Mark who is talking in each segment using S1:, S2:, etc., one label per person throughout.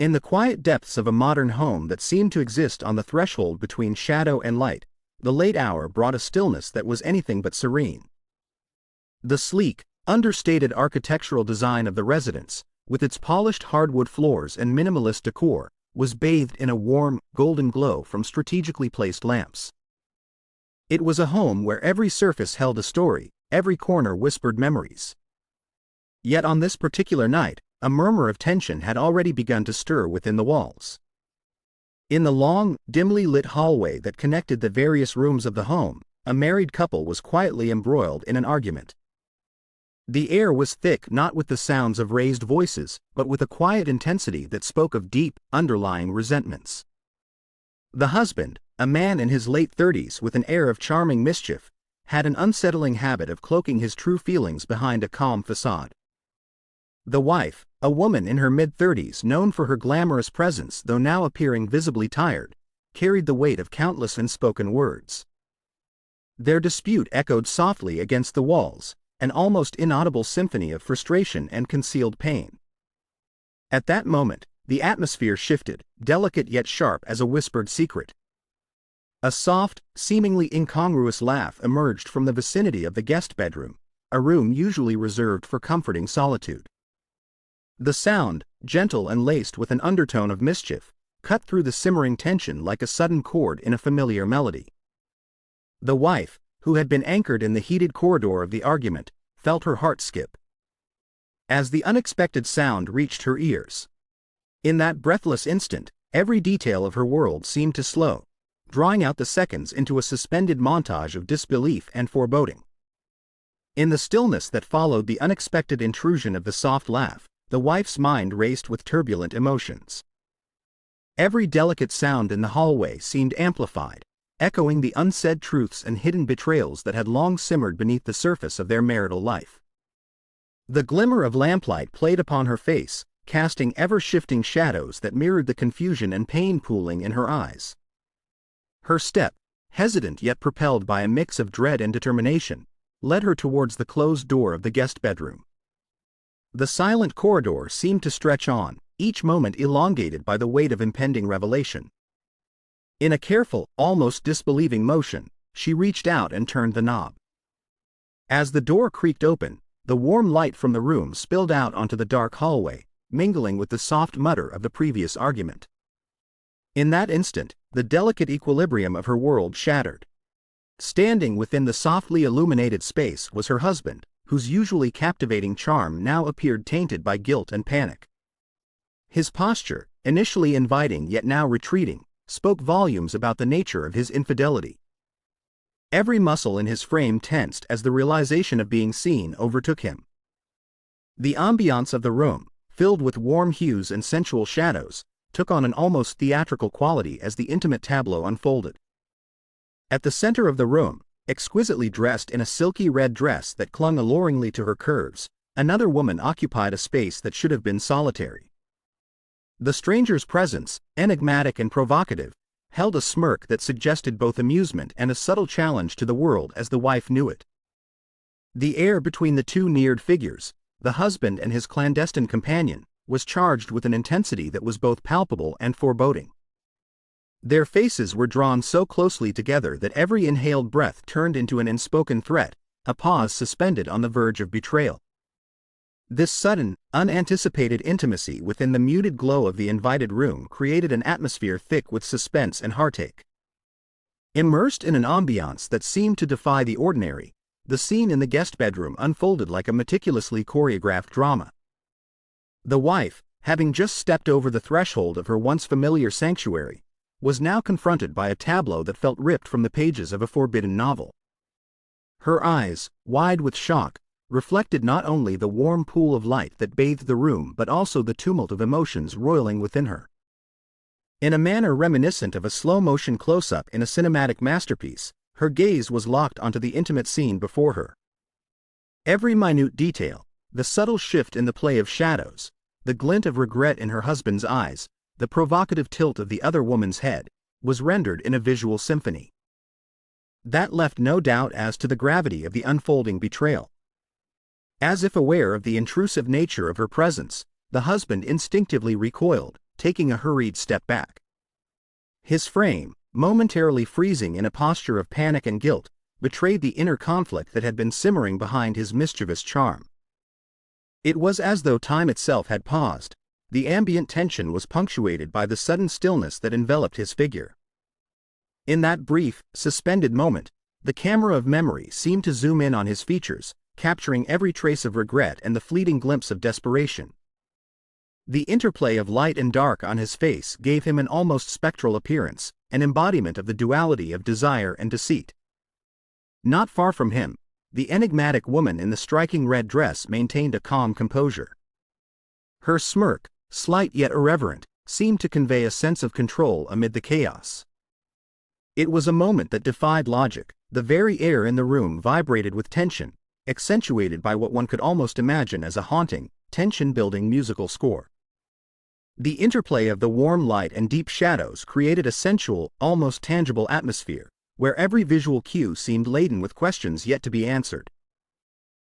S1: In the quiet depths of a modern home that seemed to exist on the threshold between shadow and light, the late hour brought a stillness that was anything but serene. The sleek, understated architectural design of the residence, with its polished hardwood floors and minimalist decor, was bathed in a warm, golden glow from strategically placed lamps. It was a home where every surface held a story, every corner whispered memories. Yet on this particular night, a murmur of tension had already begun to stir within the walls. In the long, dimly lit hallway that connected the various rooms of the home, a married couple was quietly embroiled in an argument. The air was thick not with the sounds of raised voices, but with a quiet intensity that spoke of deep, underlying resentments. The husband, a man in his late 30s with an air of charming mischief, had an unsettling habit of cloaking his true feelings behind a calm facade. The wife, a woman in her mid-30s known for her glamorous presence though now appearing visibly tired, carried the weight of countless unspoken words. Their dispute echoed softly against the walls, an almost inaudible symphony of frustration and concealed pain. At that moment, the atmosphere shifted, delicate yet sharp as a whispered secret. A soft, seemingly incongruous laugh emerged from the vicinity of the guest bedroom, a room usually reserved for comforting solitude. The sound, gentle and laced with an undertone of mischief, cut through the simmering tension like a sudden chord in a familiar melody. The wife, who had been anchored in the heated corridor of the argument, felt her heart skip as the unexpected sound reached her ears. In that breathless instant, every detail of her world seemed to slow, drawing out the seconds into a suspended montage of disbelief and foreboding. In the stillness that followed the unexpected intrusion of the soft laugh, the wife's mind raced with turbulent emotions. Every delicate sound in the hallway seemed amplified, echoing the unsaid truths and hidden betrayals that had long simmered beneath the surface of their marital life. The glimmer of lamplight played upon her face, casting ever-shifting shadows that mirrored the confusion and pain pooling in her eyes. Her step, hesitant yet propelled by a mix of dread and determination, led her towards the closed door of the guest bedroom. The silent corridor seemed to stretch on, each moment elongated by the weight of impending revelation. In a careful, almost disbelieving motion, she reached out and turned the knob. As the door creaked open, the warm light from the room spilled out onto the dark hallway, mingling with the soft mutter of the previous argument. In that instant, the delicate equilibrium of her world shattered. Standing within the softly illuminated space was her husband, whose usually captivating charm now appeared tainted by guilt and panic. His posture, initially inviting yet now retreating, spoke volumes about the nature of his infidelity. Every muscle in his frame tensed as the realization of being seen overtook him. The ambiance of the room, filled with warm hues and sensual shadows, took on an almost theatrical quality as the intimate tableau unfolded. At the center of the room, exquisitely dressed in a silky red dress that clung alluringly to her curves, another woman occupied a space that should have been solitary. The stranger's presence, enigmatic and provocative, held a smirk that suggested both amusement and a subtle challenge to the world as the wife knew it. The air between the two neared figures, the husband and his clandestine companion, was charged with an intensity that was both palpable and foreboding. Their faces were drawn so closely together that every inhaled breath turned into an unspoken threat, a pause suspended on the verge of betrayal. This sudden, unanticipated intimacy within the muted glow of the invited room created an atmosphere thick with suspense and heartache. Immersed in an ambiance that seemed to defy the ordinary, the scene in the guest bedroom unfolded like a meticulously choreographed drama. The wife, having just stepped over the threshold of her once familiar sanctuary, was now confronted by a tableau that felt ripped from the pages of a forbidden novel. Her eyes, wide with shock, reflected not only the warm pool of light that bathed the room but also the tumult of emotions roiling within her. In a manner reminiscent of a slow-motion close-up in a cinematic masterpiece, her gaze was locked onto the intimate scene before her. Every minute detail, the subtle shift in the play of shadows, the glint of regret in her husband's eyes, the provocative tilt of the other woman's head, was rendered in a visual symphony that left no doubt as to the gravity of the unfolding betrayal. As if aware of the intrusive nature of her presence, the husband instinctively recoiled, taking a hurried step back. His frame, momentarily freezing in a posture of panic and guilt, betrayed the inner conflict that had been simmering behind his mischievous charm. It was as though time itself had paused. The ambient tension was punctuated by the sudden stillness that enveloped his figure. In that brief, suspended moment, the camera of memory seemed to zoom in on his features, capturing every trace of regret and the fleeting glimpse of desperation. The interplay of light and dark on his face gave him an almost spectral appearance, an embodiment of the duality of desire and deceit. Not far from him, the enigmatic woman in the striking red dress maintained a calm composure. Her smirk, slight yet irreverent, seemed to convey a sense of control amid the chaos. It was a moment that defied logic. The very air in the room vibrated with tension, accentuated by what one could almost imagine as a haunting, tension-building musical score. The interplay of the warm light and deep shadows created a sensual, almost tangible atmosphere, where every visual cue seemed laden with questions yet to be answered.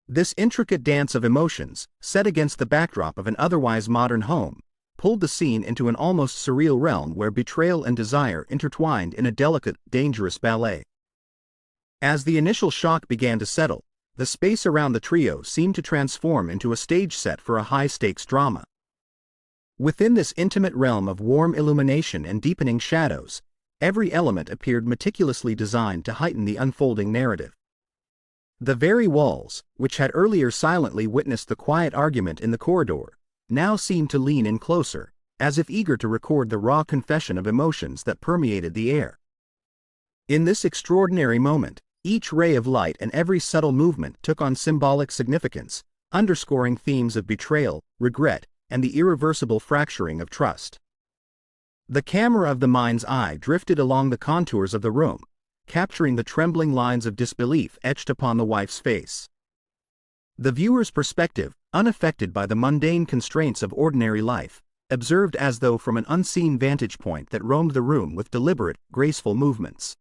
S1: This intricate dance of emotions, set against the backdrop of an otherwise modern home, pulled the scene into an almost surreal realm where betrayal and desire intertwined in a delicate, dangerous ballet. As the initial shock began to settle, the space around the trio seemed to transform into a stage set for a high-stakes drama. Within this intimate realm of warm illumination and deepening shadows, every element appeared meticulously designed to heighten the unfolding narrative. The very walls, which had earlier silently witnessed the quiet argument in the corridor, now seemed to lean in closer, as if eager to record the raw confession of emotions that permeated the air. In this extraordinary moment, each ray of light and every subtle movement took on symbolic significance, underscoring themes of betrayal, regret, and the irreversible fracturing of trust. The camera of the mind's eye drifted along the contours of the room, capturing the trembling lines of disbelief etched upon the wife's face. The viewer's perspective, unaffected by the mundane constraints of ordinary life, observed as though from an unseen vantage point that roamed the room with deliberate, graceful movements.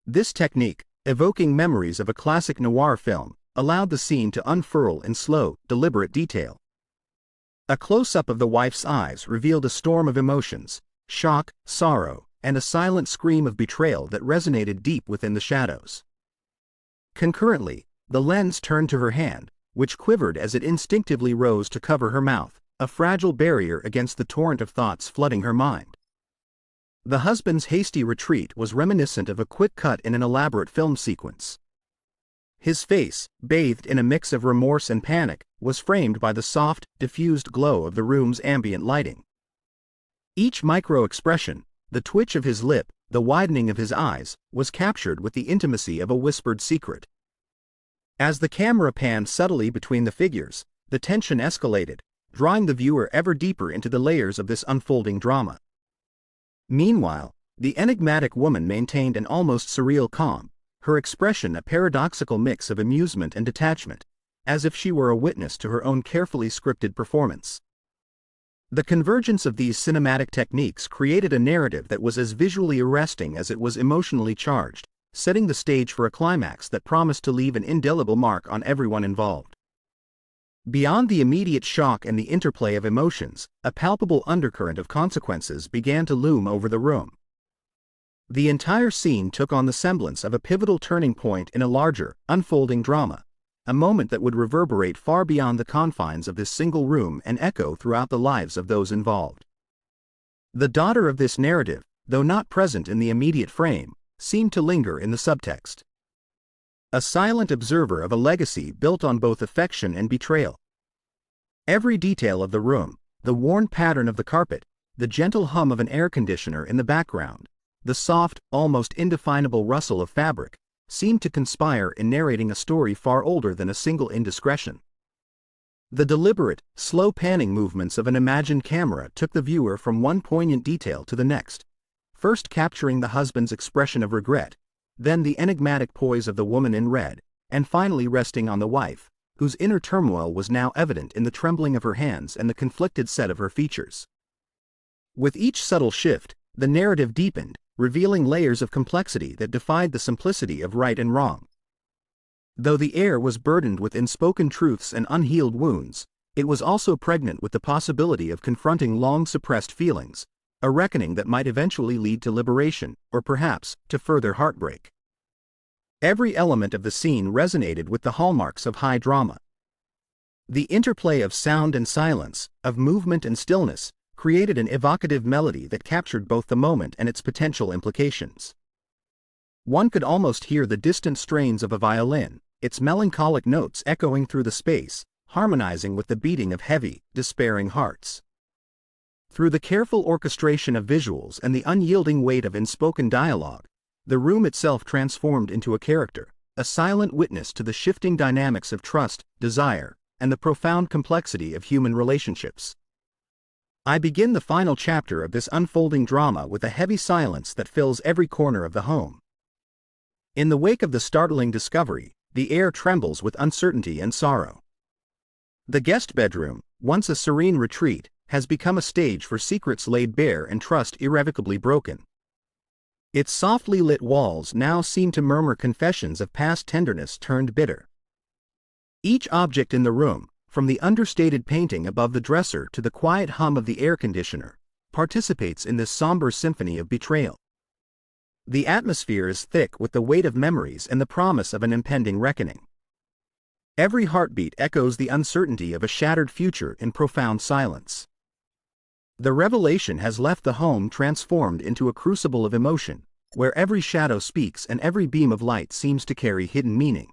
S1: This technique, evoking memories of a classic noir film, allowed the scene to unfurl in slow, deliberate detail. A close-up of the wife's eyes revealed a storm of emotions, shock, sorrow, and a silent scream of betrayal that resonated deep within the shadows. Concurrently, the lens turned to her hand, which quivered as it instinctively rose to cover her mouth, a fragile barrier against the torrent of thoughts flooding her mind. The husband's hasty retreat was reminiscent of a quick cut in an elaborate film sequence. His face, bathed in a mix of remorse and panic, was framed by the soft, diffused glow of the room's ambient lighting. Each micro-expression, the twitch of his lip, the widening of his eyes, was captured with the intimacy of a whispered secret. As the camera panned subtly between the figures, the tension escalated, drawing the viewer ever deeper into the layers of this unfolding drama. Meanwhile, the enigmatic woman maintained an almost surreal calm, her expression a paradoxical mix of amusement and detachment, as if she were a witness to her own carefully scripted performance. The convergence of these cinematic techniques created a narrative that was as visually arresting as it was emotionally charged, setting the stage for a climax that promised to leave an indelible mark on everyone involved. Beyond the immediate shock and the interplay of emotions, a palpable undercurrent of consequences began to loom over the room. The entire scene took on the semblance of a pivotal turning point in a larger, unfolding drama, a moment that would reverberate far beyond the confines of this single room and echo throughout the lives of those involved. The daughter of this narrative, though not present in the immediate frame, seemed to linger in the subtext. A silent observer of a legacy built on both affection and betrayal. Every detail of the room, the worn pattern of the carpet, the gentle hum of an air conditioner in the background, the soft, almost indefinable rustle of fabric, seemed to conspire in narrating a story far older than a single indiscretion. The deliberate, slow panning movements of an imagined camera took the viewer from one poignant detail to the next, first capturing the husband's expression of regret, then the enigmatic poise of the woman in red, and finally resting on the wife, whose inner turmoil was now evident in the trembling of her hands and the conflicted set of her features. With each subtle shift, the narrative deepened, revealing layers of complexity that defied the simplicity of right and wrong. Though the air was burdened with unspoken truths and unhealed wounds, it was also pregnant with the possibility of confronting long-suppressed feelings, a reckoning that might eventually lead to liberation, or perhaps, to further heartbreak. Every element of the scene resonated with the hallmarks of high drama. The interplay of sound and silence, of movement and stillness, created an evocative melody that captured both the moment and its potential implications. One could almost hear the distant strains of a violin, its melancholic notes echoing through the space, harmonizing with the beating of heavy, despairing hearts. Through the careful orchestration of visuals and the unyielding weight of unspoken dialogue, the room itself transformed into a character, a silent witness to the shifting dynamics of trust, desire, and the profound complexity of human relationships. I begin the final chapter of this unfolding drama with a heavy silence that fills every corner of the home. In the wake of the startling discovery, the air trembles with uncertainty and sorrow. The guest bedroom, once a serene retreat, has become a stage for secrets laid bare and trust irrevocably broken. Its softly lit walls now seem to murmur confessions of past tenderness turned bitter. Each object in the room, from the understated painting above the dresser to the quiet hum of the air conditioner, participates in this somber symphony of betrayal. The atmosphere is thick with the weight of memories and the promise of an impending reckoning. Every heartbeat echoes the uncertainty of a shattered future in profound silence. The revelation has left the home transformed into a crucible of emotion, where every shadow speaks and every beam of light seems to carry hidden meaning.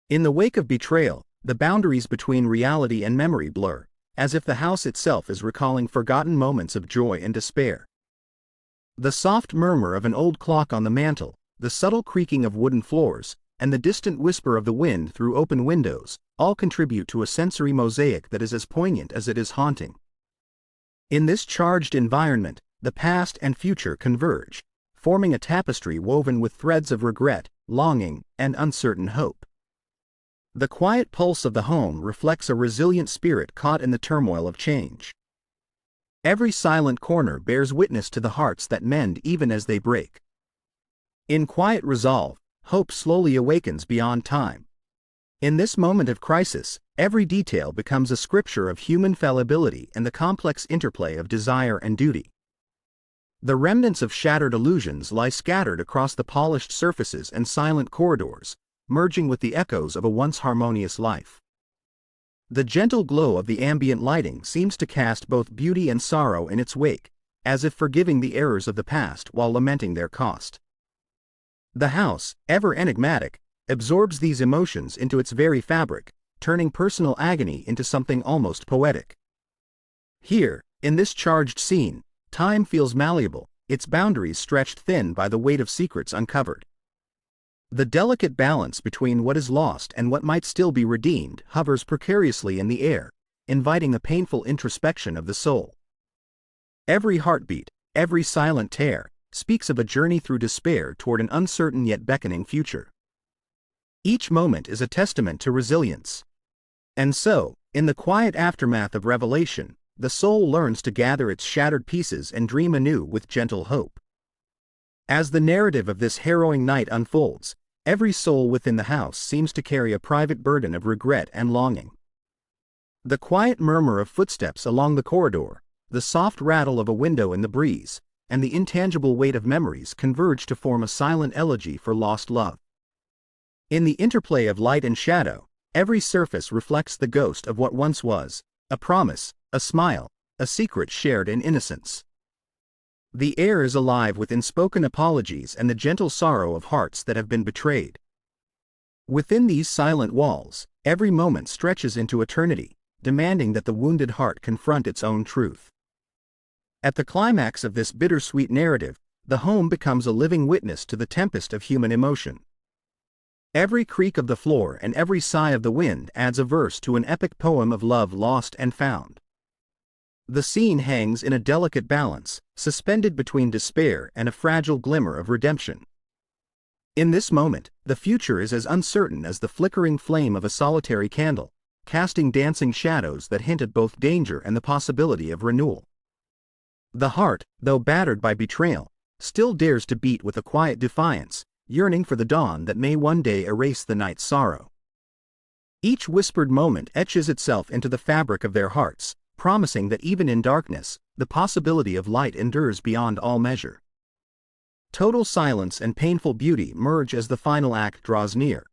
S1: In the wake of betrayal, the boundaries between reality and memory blur, as if the house itself is recalling forgotten moments of joy and despair. The soft murmur of an old clock on the mantel, the subtle creaking of wooden floors, and the distant whisper of the wind through open windows, all contribute to a sensory mosaic that is as poignant as it is haunting. In this charged environment, the past and future converge, forming a tapestry woven with threads of regret, longing, and uncertain hope. The quiet pulse of the home reflects a resilient spirit caught in the turmoil of change. Every silent corner bears witness to the hearts that mend even as they break. In quiet resolve, hope slowly awakens beyond time. In this moment of crisis, every detail becomes a scripture of human fallibility and the complex interplay of desire and duty. The remnants of shattered illusions lie scattered across the polished surfaces and silent corridors, merging with the echoes of a once harmonious life. The gentle glow of the ambient lighting seems to cast both beauty and sorrow in its wake, as if forgiving the errors of the past while lamenting their cost. The house, ever enigmatic, absorbs these emotions into its very fabric, turning personal agony into something almost poetic. Here, in this charged scene, time feels malleable, its boundaries stretched thin by the weight of secrets uncovered. The delicate balance between what is lost and what might still be redeemed hovers precariously in the air, inviting a painful introspection of the soul. Every heartbeat, every silent tear, speaks of a journey through despair toward an uncertain yet beckoning future. Each moment is a testament to resilience. And so, in the quiet aftermath of revelation, the soul learns to gather its shattered pieces and dream anew with gentle hope. As the narrative of this harrowing night unfolds, every soul within the house seems to carry a private burden of regret and longing. The quiet murmur of footsteps along the corridor, the soft rattle of a window in the breeze, and the intangible weight of memories converge to form a silent elegy for lost love. In the interplay of light and shadow, every surface reflects the ghost of what once was, a promise, a smile, a secret shared in innocence. The air is alive with unspoken apologies and the gentle sorrow of hearts that have been betrayed. Within these silent walls, every moment stretches into eternity, demanding that the wounded heart confront its own truth. At the climax of this bittersweet narrative, the home becomes a living witness to the tempest of human emotion. Every creak of the floor and every sigh of the wind adds a verse to an epic poem of love lost and found. The scene hangs in a delicate balance, suspended between despair and a fragile glimmer of redemption. In this moment, the future is as uncertain as the flickering flame of a solitary candle, casting dancing shadows that hint at both danger and the possibility of renewal. The heart, though battered by betrayal, still dares to beat with a quiet defiance, yearning for the dawn that may one day erase the night's sorrow. Each whispered moment etches itself into the fabric of their hearts, promising that even in darkness, the possibility of light endures beyond all measure. Total silence and painful beauty merge as the final act draws near,